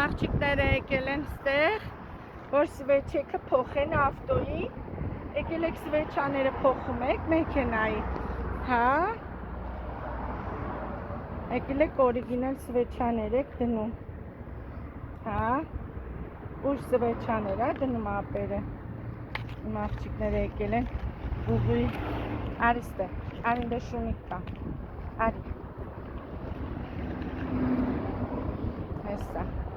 աղջիկները եկել են ստեղ, որ սվեչեքը փոխեն ավտոյի, եկել եք սվեչաները փոխում եք մեքենայի, հա, եկել եք օրիգինալ սվեչաներ եք դնում, հա, ուր սվեչաներ է դնում ապերը, իմ աղջիկները եկել են ուղի, արի ստե, արի ինձ շունիկ կա, արի, հեսա